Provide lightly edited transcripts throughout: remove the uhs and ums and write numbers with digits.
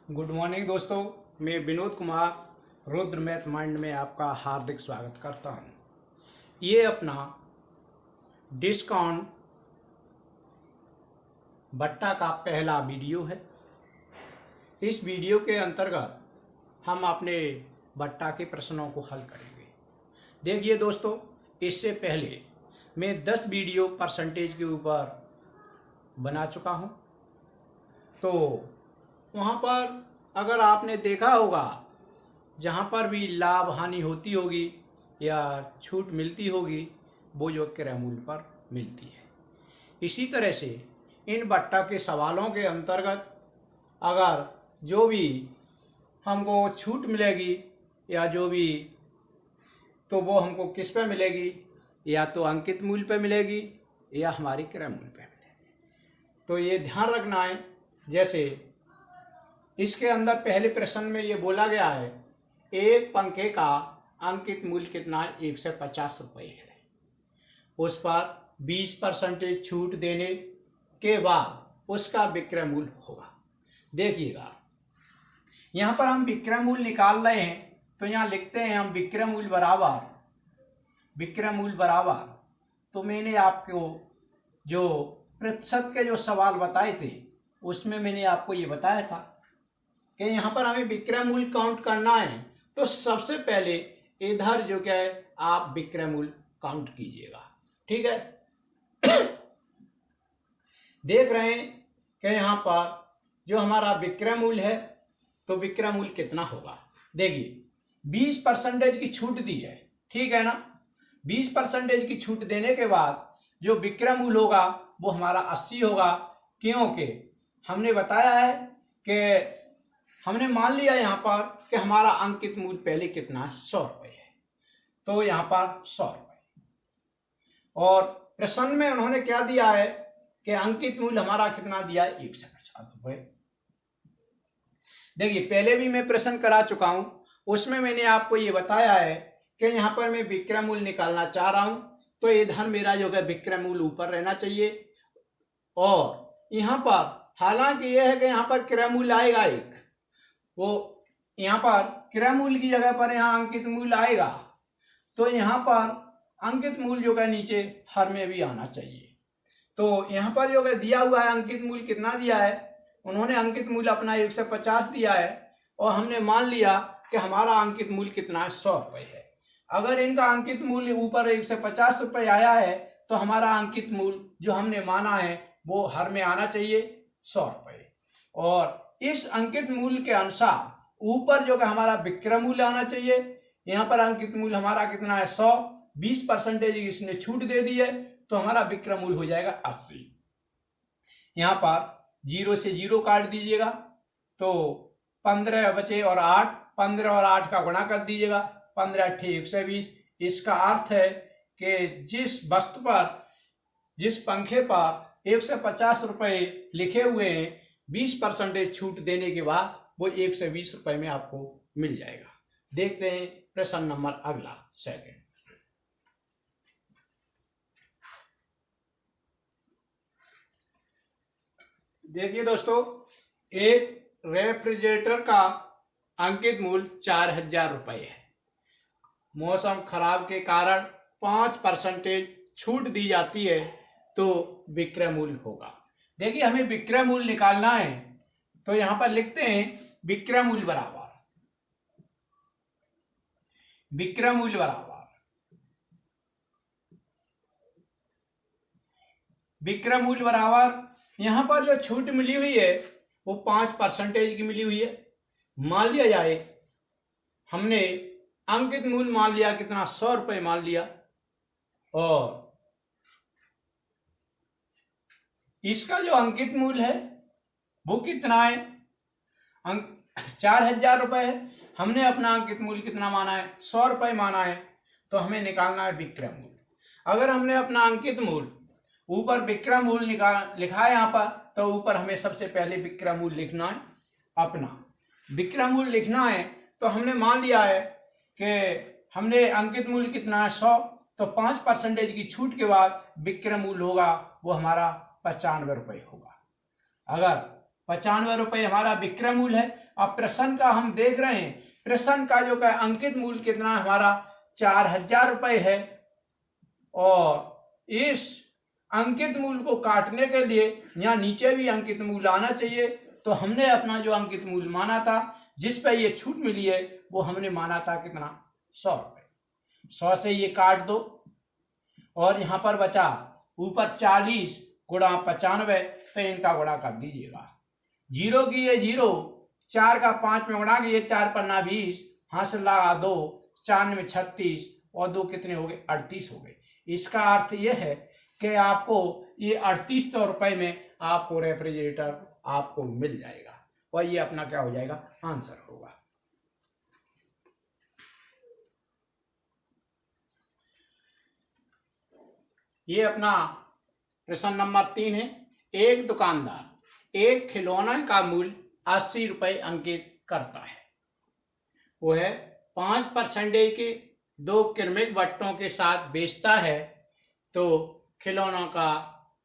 Good morning दोस्तों, मैं Vinod Kumar Rudra math mind में आपका हार्दिक स्वागत करता हूं। ये अपना डिस्काउंट भट्टा का पहला वीडियो है। इस वीडियो के अंतर्गत हम अपने भट्टा के प्रश्नों को हल करेंगे। देखिए दोस्तों, इससे पहले मैं 10 वीडियो परसेंटेज के ऊपर बना चुका हूं, तो वहाँ पर अगर आपने देखा होगा, जहाँ पर भी लाभ हानि होती होगी या छूट मिलती होगी, वो जो क्रय मूल्य पर मिलती है। इसी तरह से इन भट्टा के सवालों के अंतर्गत अगर जो भी हमको छूट मिलेगी या जो भी, तो वो हमको किस पे मिलेगी, या तो अंकित मूल्य पे मिलेगी या हमारी क्रय मूल्य पे मिलेगी। तो ये ध्यान रखना है। जैसे इसके अंदर पहले प्रश्न में ये बोला गया है, एक पंखे का अंकित मूल्य कितना है, 150 रुपये है। उस पर 20% छूट देने के बाद उसका विक्रय मूल्य होगा। देखिएगा, यहाँ पर हम विक्रय मूल्य निकाल रहे हैं, तो यहाँ लिखते हैं हम विक्रय मूल्य बराबर, तो मैंने आपको जो प्रतिशत के जो सवाल बताए थे उसमें मैंने आपको ये बताया था कि यहाँ पर हमें विक्रय मूल्य काउंट करना है। तो सबसे पहले इधर जो क्या है, आप विक्रय मूल्य काउंट कीजिएगा। ठीक है। देख रहे हैं कि यहाँ पर जो हमारा विक्रय मूल्य है, तो विक्रय मूल्य कितना होगा। देखिए, 20% की छूट दी है, ठीक है ना। 20% की छूट देने के बाद जो विक्रय मूल्य होगा वो हमारा 80 होगा, क्योंकि हमने बताया है कि हमने मान लिया यहाँ पर कि हमारा अंकित मूल्य पहले कितना है, 100 रुपये है, तो यहाँ पर 100 रुपये। और प्रश्न में उन्होंने क्या दिया है कि अंकित मूल्य हमारा कितना दिया है, 150 रुपये। देखिए, पहले भी मैं प्रश्न करा चुका हूँ, उसमें मैंने आपको ये बताया है कि यहाँ पर मैं विक्रय मूल्य निकालना चाह रहा हूँ, तो इधर मेरा जो है विक्रय मूल्य ऊपर रहना चाहिए। और यहाँ पर हालांकि यह है कि यहाँ पर क्रय मूल्य आएगा एक, वो यहाँ पर क्रय मूल्य की जगह पर यहाँ अंकित मूल्य आएगा, तो यहाँ पर अंकित मूल्य जो है नीचे हर में भी आना चाहिए। तो यहाँ पर जो है दिया हुआ है अंकित मूल्य कितना दिया है, उन्होंने अंकित मूल्य अपना 150 दिया है, और हमने मान लिया कि हमारा अंकित मूल्य कितना है, 100 रुपये है। अगर इनका अंकित मूल्य ऊपर 150 रुपये आया है, तो हमारा अंकित मूल्य जो हमने माना है वो हर में आना चाहिए, 100 रुपये। और इस अंकित मूल्य के अनुसार ऊपर जो है हमारा विक्रय मूल्य आना चाहिए। यहाँ पर अंकित मूल्य हमारा कितना है, 100, 20% इसने छूट दे दी है, तो हमारा विक्रय मूल्य हो जाएगा 80। यहाँ पर 0 से 0 काट दीजिएगा, तो 15 बचे और 8, 15 और 8 का गुणा कर दीजिएगा, 15 × 8 = 120। इसका अर्थ है कि जिस वस्तु पर, जिस पंखे पर 150 रुपये लिखे हुए हैं, 20% छूट देने के बाद वो 120 रुपये में आपको मिल जाएगा। देखते हैं प्रश्न नंबर अगला, सेकंड। देखिए दोस्तों, एक रेफ्रिजरेटर का अंकित मूल्य 4000 रुपये है। मौसम खराब के कारण 5% छूट दी जाती है, तो विक्रय मूल्य होगा। देखिए, हमें विक्रय मूल्य निकालना है, तो यहाँ पर लिखते हैं विक्रय मूल्य बराबर यहाँ पर जो छूट मिली हुई है वो 5% की मिली हुई है। मान लिया जाए हमने अंकित मूल्य मान लिया कितना, 100 रुपये मान लिया, और इसका जो अंकित मूल्य है वो कितना है, 4000 रुपये है। हमने अपना अंकित मूल्य कितना माना है, 100 रुपये माना है, तो हमें निकालना है विक्रय मूल्य। अगर हमने अपना अंकित मूल्य ऊपर विक्रय मूल्य लिखा है यहाँ पर, तो ऊपर हमें सबसे पहले विक्रय मूल्य लिखना है। अपना विक्रय मूल्य लिखना है, तो हमने मान लिया है कि हमने अंकित मूल्य कितना है, 100, तो 5% की छूट के बाद विक्रय मूल्य होगा वो हमारा 95 रुपये होगा। अगर 95 रुपये हमारा विक्रय मूल्य है। अब प्रश्न का हम देख रहे हैं, प्रश्न का जो है अंकित मूल्य कितना हमारा 4000 रुपये है। और इस अंकित मूल्य को काटने के लिए यहाँ नीचे भी अंकित मूल्य आना चाहिए। तो हमने अपना जो अंकित मूल्य माना था, जिस पे ये छूट मिली है, वो हमने माना था कितना, 100 रुपये। 100 से ये काट दो और यहाँ पर बचा ऊपर 40 गुणा 95, तो इनका गुणा कर दीजिएगा। 0 की ये 0, 4 का 5 में गुणा किए, 4 पन्ना 20, हाथ लगा 2, 4 में 36 और 2 कितने हो गए, 38 हो गए। इसका अर्थ ये है कि आपको ये 3800 रुपये में आपको रेफ्रिजरेटर आपको मिल जाएगा और ये अपना क्या हो जाएगा, आंसर होगा। ये अपना प्रश्न नंबर 3 है। एक दुकानदार एक खिलौने का मूल्य 80 रुपये अंकित करता है। वो है 5% के 2 क्रमिक बट्टों के साथ बेचता है, तो खिलौनों का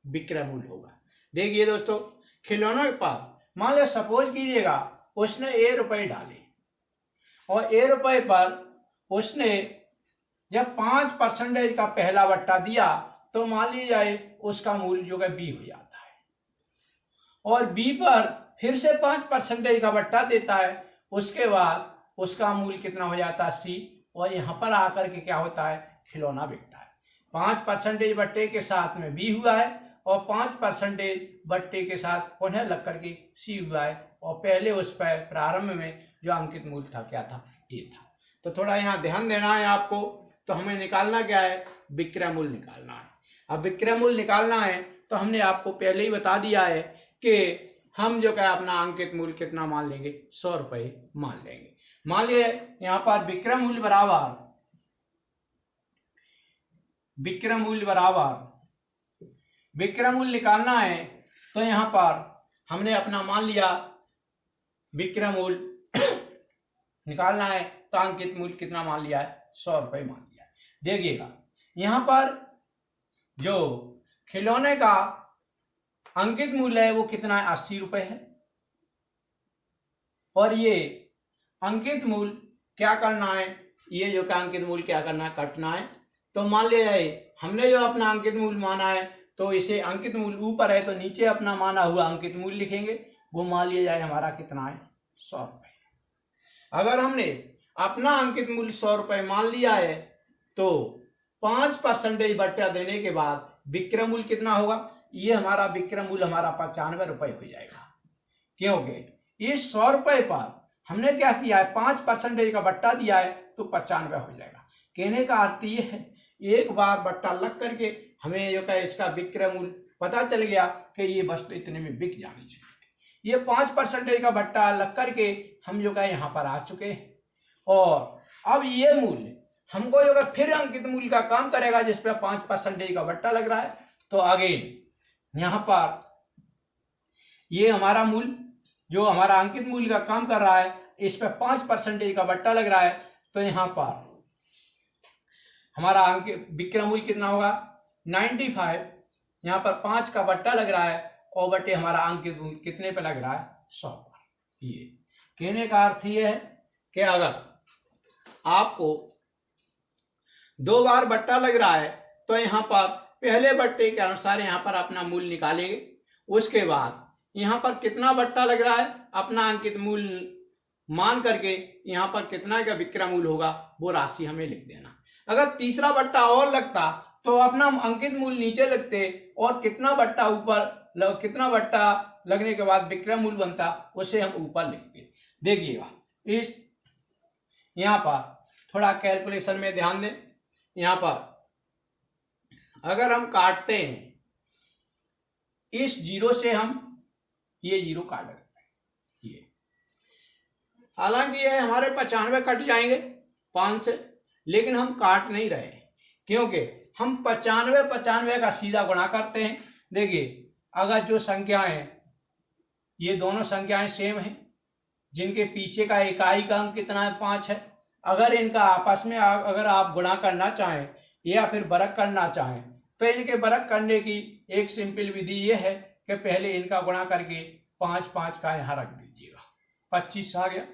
विक्रय मूल्य होगा। देखिए दोस्तों, खिलौनों के पास मान लो सपोज कीजिएगा उसने ए रुपये डाले और ए रुपये पर उसने जब 5% का पहला बट्टा दिया, तो मान ली जाए उसका मूल्य जो है बी हो जाता है। और बी पर फिर से 5% का बट्टा देता है, उसके बाद उसका मूल्य कितना हो जाता है, सी। और यहाँ पर आकर के क्या होता है, खिलौना बिकता है। 5% बट्टे के साथ में बी हुआ है और 5% बट्टे के साथ उन्हें लग करके सी हुआ है। और पहले उस पर प्रारंभ में जो अंकित मूल्य था क्या था, ए था। तो थोड़ा यहाँ ध्यान देना है आपको। तो हमें निकालना क्या है, विक्रय मूल्य निकालना है। अब विक्रय मूल्य निकालना है तो हमने आपको पहले ही बता दिया है कि हम जो क्या अपना अंकित मूल्य कितना मान लेंगे, 100 रुपये मान लेंगे। मान लिए यहाँ पर विक्रय मूल्य बराबर विक्रय मूल्य निकालना है। तो यहाँ पर हमने अपना मान लिया विक्रय मूल्य निकालना है, तो अंकित मूल्य कितना मान लिया है, 100 रुपये मान लिया है। देखिएगा यहाँ पर जो खिलौने का अंकित मूल्य है वो कितना है, 80 रुपये है। और ये अंकित मूल्य क्या करना है, ये जो का अंकित मूल्य क्या करना है, काटना है। तो मान लिया जाए हमने जो अपना अंकित मूल्य माना है, तो इसे अंकित मूल्य ऊपर है तो नीचे अपना माना हुआ अंकित मूल्य लिखेंगे। वो मान लिया जाए हमारा कितना है, 100 रुपये। अगर हमने अपना अंकित मूल्य 100 रुपये मान लिया है, तो 5% बट्टा देने के बाद विक्रय मूल्य कितना होगा, ये हमारा विक्रय मूल्य हमारा 95 रुपये हो जाएगा। क्योंकि इस 100 रुपये पर हमने क्या किया है, 5% का बट्टा दिया है, तो 95 हो जाएगा। कहने का अर्थ ये है, एक बार बट्टा लग करके हमें जो है इसका विक्रय मूल्य पता चल गया कि ये वस्तु इतने में बिक जानी चाहिए। ये 5% का बट्टा लग करके हम जो है यहाँ पर आ चुके हैं। और अब ये मूल्य हमको जो है फिर अंकित मूल्य का काम करेगा, जिस पर 5% का बट्टा लग रहा है। तो अगेन यहाँ पर ये हमारा मूल्य जो हमारा अंकित मूल्य का काम कर रहा है, इस पर 5% का बट्टा लग रहा है। तो यहाँ पर हमारा अंकित विक्रय मूल्य कितना होगा, 95। यहाँ पर 5 का बट्टा लग रहा है और बट्टे हमारा अंकित मूल्य कितने पे लग रहा है, 100 पर। ये कहने का अर्थ ये है कि अगर आपको 2 बार बट्टा लग रहा है, तो यहाँ पर पहले बट्टे के अनुसार यहाँ पर अपना मूल्य निकालेंगे। उसके बाद यहाँ पर कितना बट्टा लग रहा है, अपना अंकित मूल्य मान करके यहाँ पर कितना का विक्रय मूल्य होगा, वो राशि हमें लिख देना। अगर तीसरा बट्टा और लगता तो अपना अंकित मूल्य नीचे लिखते और कितना बट्टा लगने के बाद विक्रय मूल्य बनता, उसे हम ऊपर लिखते। देखिएगा इस यहाँ पर थोड़ा कैलकुलेशन में ध्यान दें। यहाँ पर अगर हम काटते हैं इस 0 से, हम ये 0 काट देते हैं। ये हालांकि ये हमारे 95 कट जाएंगे 5 से, लेकिन हम काट नहीं रहे क्योंकि हम 95 का सीधा गुणा करते हैं। देखिए अगर जो संख्याएं, ये दोनों संख्याएं सेम हैं, जिनके पीछे का इकाई का अंक कितना है, 5 है। अगर इनका आपस में अगर आप गुणा करना चाहें या फिर बरक करना चाहें, तो इनके बरक करने की एक सिंपल विधि ये है कि पहले इनका गुणा करके 5 5 का यहाँ रख दीजिएगा, 25 आ गया।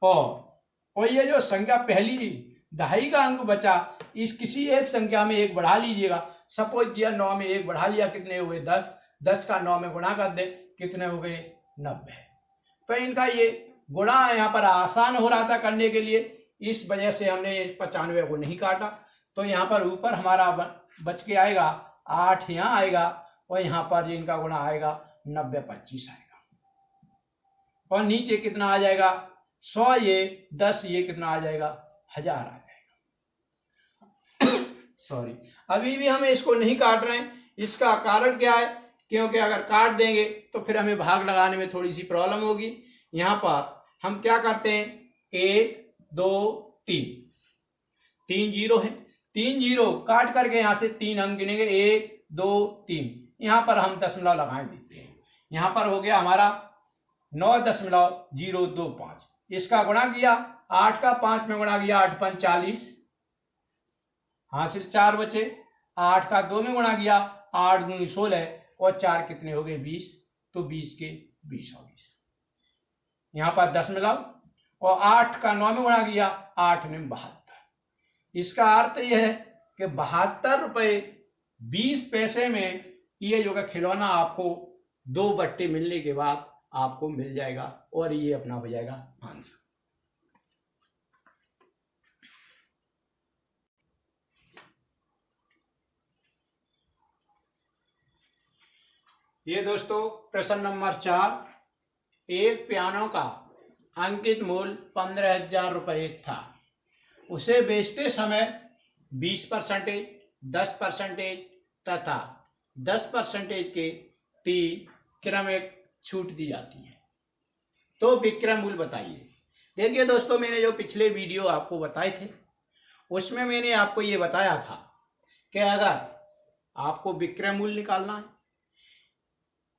और ये जो संख्या पहली दहाई का अंक बचा, इस किसी एक संख्या में एक बढ़ा लीजिएगा। सपोज किया 9 में एक बढ़ा लिया, कितने हो गए 10, 10 का 9 में गुणा कर दे, कितने हो गए 90। तो इनका ये गुणा यहाँ पर आसान हो रहा था करने के लिए, इस वजह से हमने 95 को नहीं काटा। तो यहाँ पर ऊपर हमारा बच के आएगा 8 यहाँ आएगा, और यहाँ पर इनका गुणा आएगा 90 25 आएगा, और नीचे कितना आ जाएगा 100, ये 10, ये कितना आ जाएगा 1000 आ जाएगा। सॉरी, अभी भी हम इसको नहीं काट रहे हैं। इसका कारण क्या है, क्योंकि अगर काट देंगे तो फिर हमें भाग लगाने में थोड़ी सी प्रॉब्लम होगी। यहाँ पर हम क्या करते हैं, 1 2 3, 3 जीरो है, 3 जीरो काट करके यहाँ से 3 अंक गिनेंगे, 1 2 3, यहाँ पर हम दशमलव लगाए देते हैं। यहाँ पर हो गया हमारा 9.025, इसका गुणा किया, 8 का 5 में गुणा किया, 8 5 40, हासिल 4 बचे, 8 का 2 में गुणा किया, 8 दूनी 16, और 4 कितने हो गए 20, तो 20 के 20 हो गए। यहाँ पर दशमलव, और 8 का 9 में गुणा किया, 8 में 72। इसका अर्थ यह है कि 72 रुपये 20 पैसे में ये जो है खिलौना आपको 2 बट्टे मिलने के बाद आपको मिल जाएगा, और ये अपना हो जाएगा आंसर। ये दोस्तों प्रश्न नंबर 4, एक पियानो का अंकित मूल्य 15,000 रुपये था। उसे बेचते समय 20%, 10% तथा 10% के 3 क्रमिक छूट दी जाती है, तो विक्रय मूल्य बताइए। देखिए दोस्तों, मैंने जो पिछले वीडियो आपको बताए थे उसमें मैंने आपको ये बताया था कि अगर आपको विक्रय मूल्य निकालना है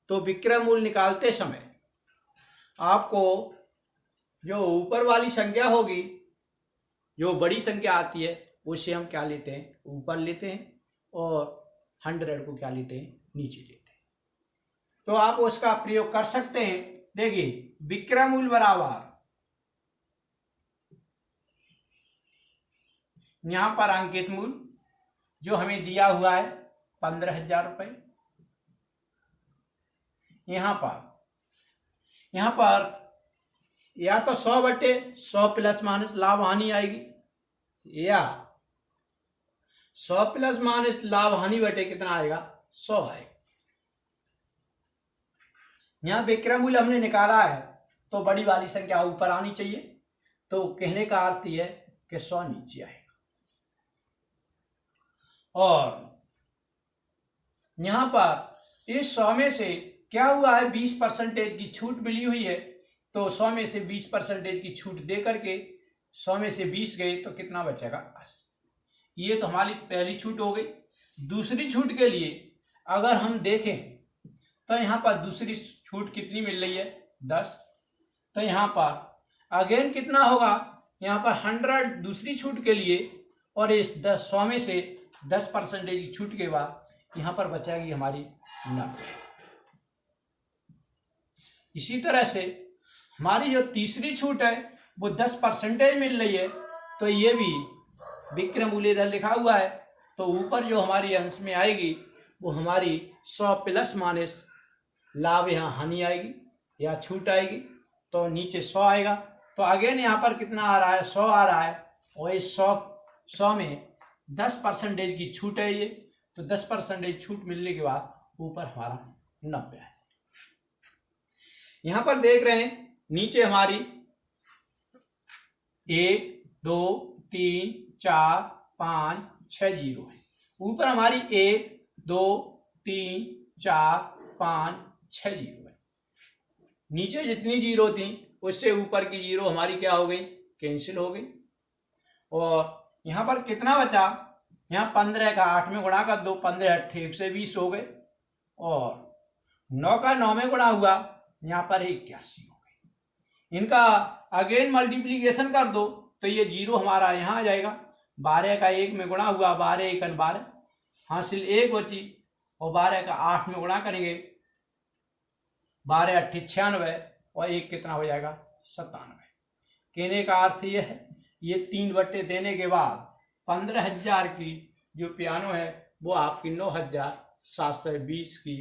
तो विक्रय मूल्य निकालते समय आपको जो ऊपर वाली संख्या होगी, जो बड़ी संख्या आती है, उसे हम क्या लेते हैं, ऊपर लेते हैं, और 100 को क्या लेते हैं, नीचे लेते हैं। तो आप उसका प्रयोग कर सकते हैं। देखिए, विक्रय मूल्य बराबर यहाँ पर अंकित मूल्य जो हमें दिया हुआ है 15,000 रुपये, यहाँ पर या तो 100/100 प्लस माइनस लाभ हानि आएगी, या 100 प्लस माइनस लाभ हानि बटे कितना आएगा 100 आएगा। यहाँ विक्रय मूल्य हमने निकाला है तो बड़ी वाली संख्या ऊपर आनी चाहिए, तो कहने का अर्थ यह है कि 100 नीचे आएगा। और यहाँ पर इस 100 में से क्या हुआ है, 20% की छूट मिली हुई है, तो 100 में से 20% की छूट दे करके 100 में से 20 गए तो कितना बचेगा 80। ये तो हमारी पहली छूट हो गई। दूसरी छूट के लिए अगर हम देखें तो यहाँ पर दूसरी छूट कितनी मिल रही है 10, तो यहाँ पर अगेन कितना होगा, यहाँ पर 100 दूसरी छूट के लिए, और इस 100 में से 10% की छूट के बाद यहाँ पर बचेगी हमारी 90। इसी तरह से हमारी जो तीसरी छूट है वो 10% मिल रही है, तो ये भी विक्रय मूल्य इधर लिखा हुआ है, तो ऊपर जो हमारी अंश में आएगी वो हमारी 100 प्लस माइनस लाभ यहाँ हानि आएगी या छूट आएगी, तो नीचे 100 आएगा। तो अगेन यहाँ पर कितना आ रहा है, 100 आ रहा है, और इस 100 में 10% की छूट है ये, तो 10% छूट मिलने के बाद ऊपर हमारा 90 है। यहाँ पर देख रहे हैं नीचे हमारी 1 2 3 4 5 6 जीरो है, ऊपर हमारी 1 2 3 4 5 6 जीरो है। नीचे जितनी जीरो थी उससे ऊपर की जीरो हमारी क्या हो गई, कैंसिल हो गई। और यहाँ पर कितना बचा, यहाँ 15 का 8 में गुणा कर दो, 15 8 से 20 हो गए, और 9 का 9 में गुणा हुआ, यहाँ पर 81 हो गई। इनका अगेन मल्टीप्लीकेशन कर दो तो ये जीरो हमारा यहाँ आ जाएगा। 12 का 1 में गुणा हुआ, 12 1 12, हासिल 1 बची, और 12 का 8 में गुणा करेंगे, 12 8 96 और 1 कितना हो जाएगा 97। कहने का अर्थ ये है, ये 3 बट्टे देने के बाद 15,000 की जो पियानो है वो आपकी 9,720 की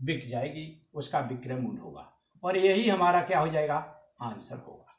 बिक जाएगी, उसका विक्रय मूल्य होगा। और यही हमारा क्या हो जाएगा, आंसर होगा।